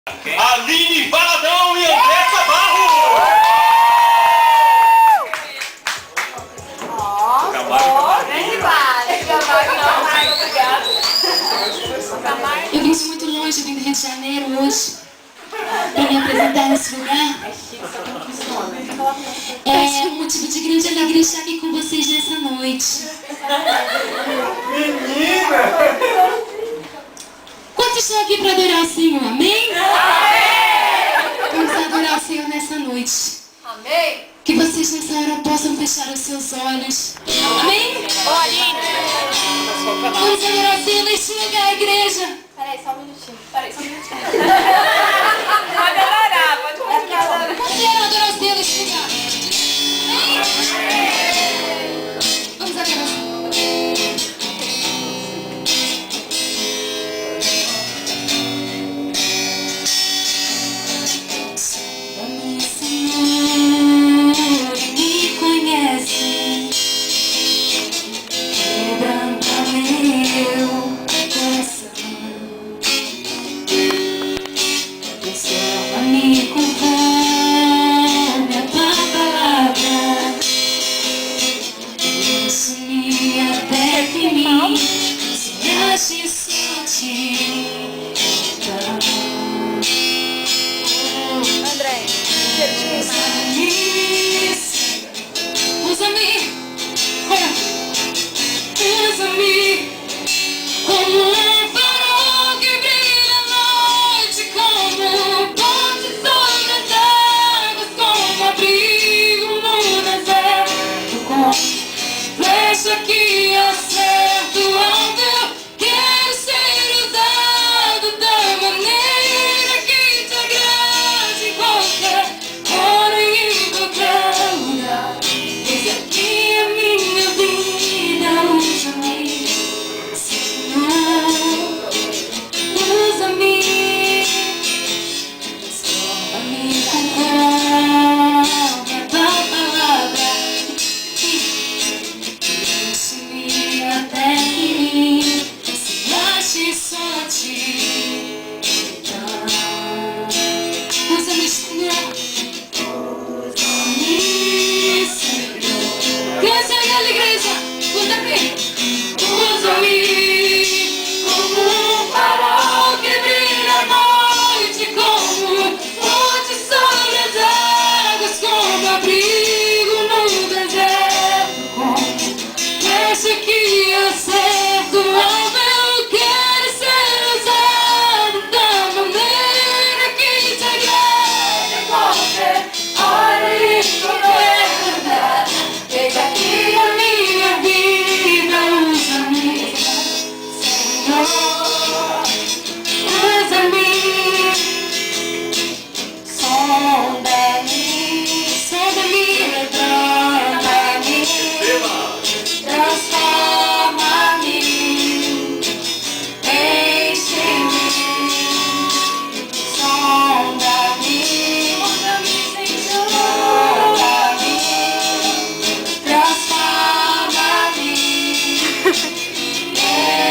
Aline Valadão e Andressa Barro! Eu vim de muito longe, eu vim do Rio de Janeiro hoje para me apresentar nesse lugar. É um motivo de grande alegria estar aqui com vocês nessa noite. Menina! Quantos estão aqui para adorar o Senhor? Amém? Amém! Vamos adorar o Senhor nessa noite. Amém! Que vocês nessa hora possam fechar os seus olhos. Amém? Vamos adorar o Senhor neste lugar, igreja. Peraí, só um minutinho. Pode adorar, pode continuar. Vamos adorar o Senhor neste lugar. Amém? Vamos adorar o Senhor. André, quero te queimar. Usa-me como um farol que brilha à noite, como um ponte sobre as águas, como abrigo no deserto, como flecha que acerta o alvo. Quero ser usado da maneira que te agrade, em qualquer hora e em qualquer lugar. Eis aqui a minha vida, usa-me, Senhor, usa-me, transforma-me conforme a tua palavra, enche-me até que se ache só a ti. Usa-me, Senhor, usa-me, Senhor. Canta aí, igreja, usa-me, usa-me como um farol que brilha à noite, como um ponte sobre as águas, como abrigo no deserto, como flecha que acerta o alvo. Eu quero ser usado da maneira que te agrada, em qualquer hora e em qualquer lugar. Eis aqui a minha vida, usa-me, Senhor, usa-me, sonda-me, levanta-me, transforma-me, enche-me, sonda-me, sonda-me, transforma-me,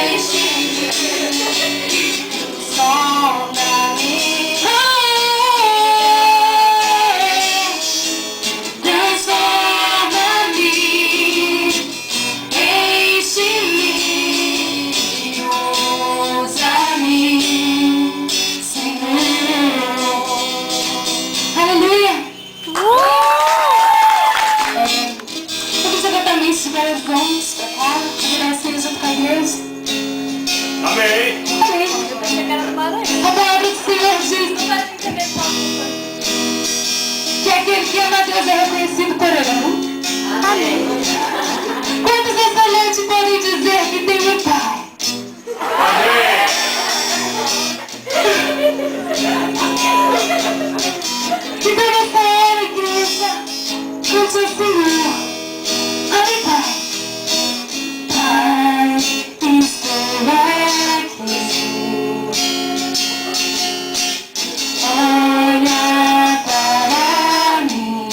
enche-me, sonda-me, transforma-me, enche-me, usa-me, Senhor. Aleluia! Vamos exatamente estiver vamos pra cá, agradecer junto com a igreja. Amém! Amém. A palavra do Senhor diz que aquele que ama a Deus é reconhecido por ele. Amém. Quantos nessa noite podem dizer que tem um Pai? Amém! Então nessa hora, igreja, cante ao Senhor. Amém, Pai. Pai, estou aqui. Olha para mim,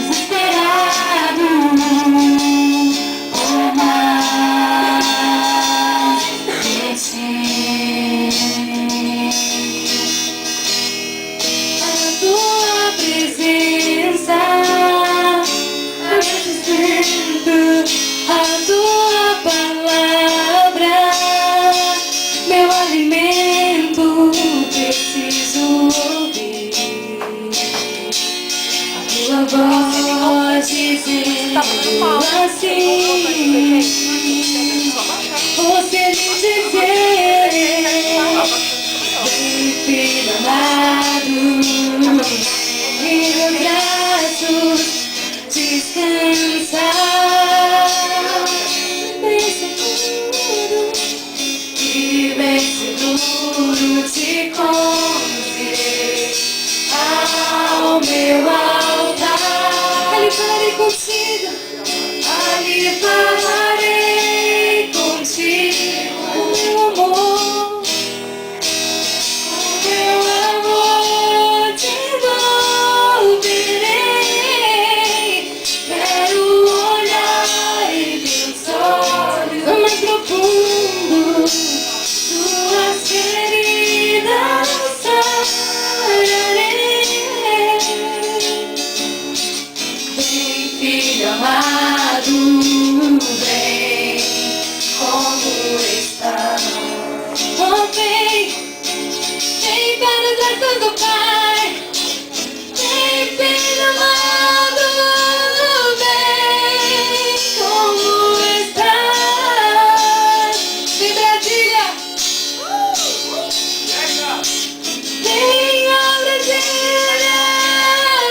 desesperado por mais de ti. te conduzirei ao meu altar. Ali falarei contigo, ali falarei contigo, meu amor. Meu amor te envolverei. Quero olhar em teus olhos, no mais profundo, tuas feridas sararei. Vem, filho amado, vem, como estás? Oh, vem. Vem para os braços do Pai. Vem, filho amado, vem, como estás? Vem, Brasília. Vem, ó Brasília,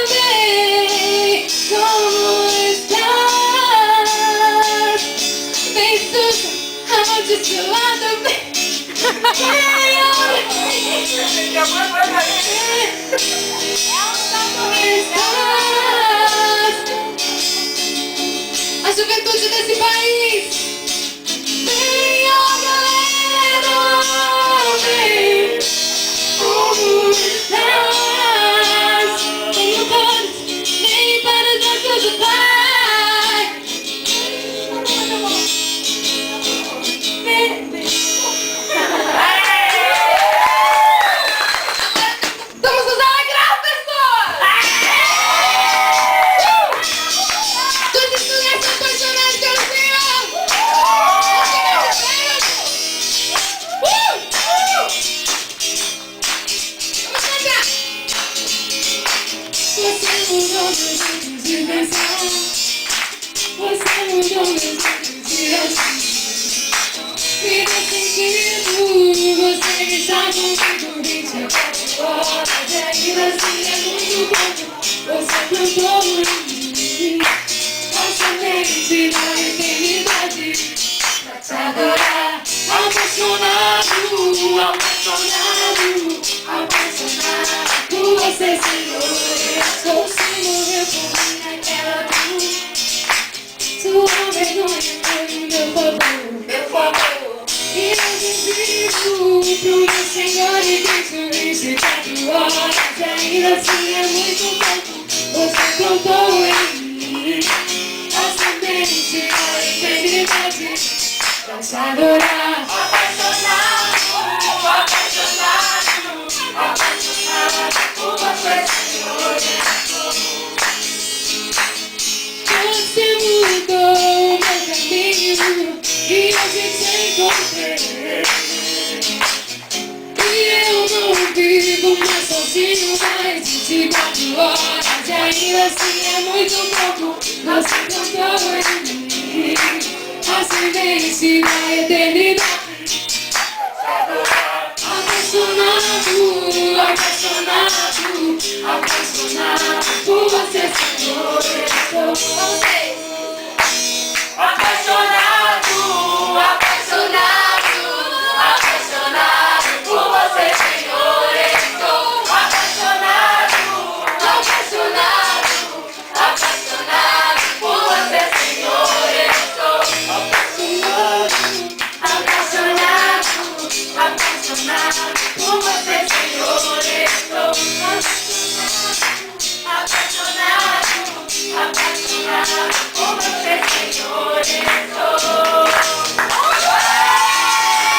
vem, como estás? Vem, Susa, amaldiçoado, vem. Vem, ó a juventude desse país. Vem, ó galera, vem, como estás? Venham todos, vem para os braços do Pai. Vem, vem. Vamos nos alegrar, pessoas! Todos mulheres apaixonadas pelo Senhor! Vamos cantar! Você mudou meus jeitos de pensar. Você mudou meus jeitos de agir. Me deu sentido. Você está comigo 24 horas. E ainda assim é muito pouco. Você plantou em mim a semente da eternidade pra te adorar. Apaixonado, apaixonado, apaixonado por você, Senhor. Eu se morreu por mim naquela cruz. Sua vergonha foi o meu favor, meu favor. E eu vivo pro meu Senhor e Cristo 24 horas. E ainda assim é muito pouco. Você plantou em mim a semente da eternidade pra te adorar. Apaixonado, apaixonado, apaixonado por você, Senhor Jesus. Você mudou o meu caminho e hoje te encontrei. E eu não vivo mais sozinho, mais 24 horas. E ainda assim é muito pouco. Você plantou em mim a semente da eternidade. Apaixonado, apaixonado, apaixonado por você, Senhor. Eu sou você. Apaixonado, apaixonado.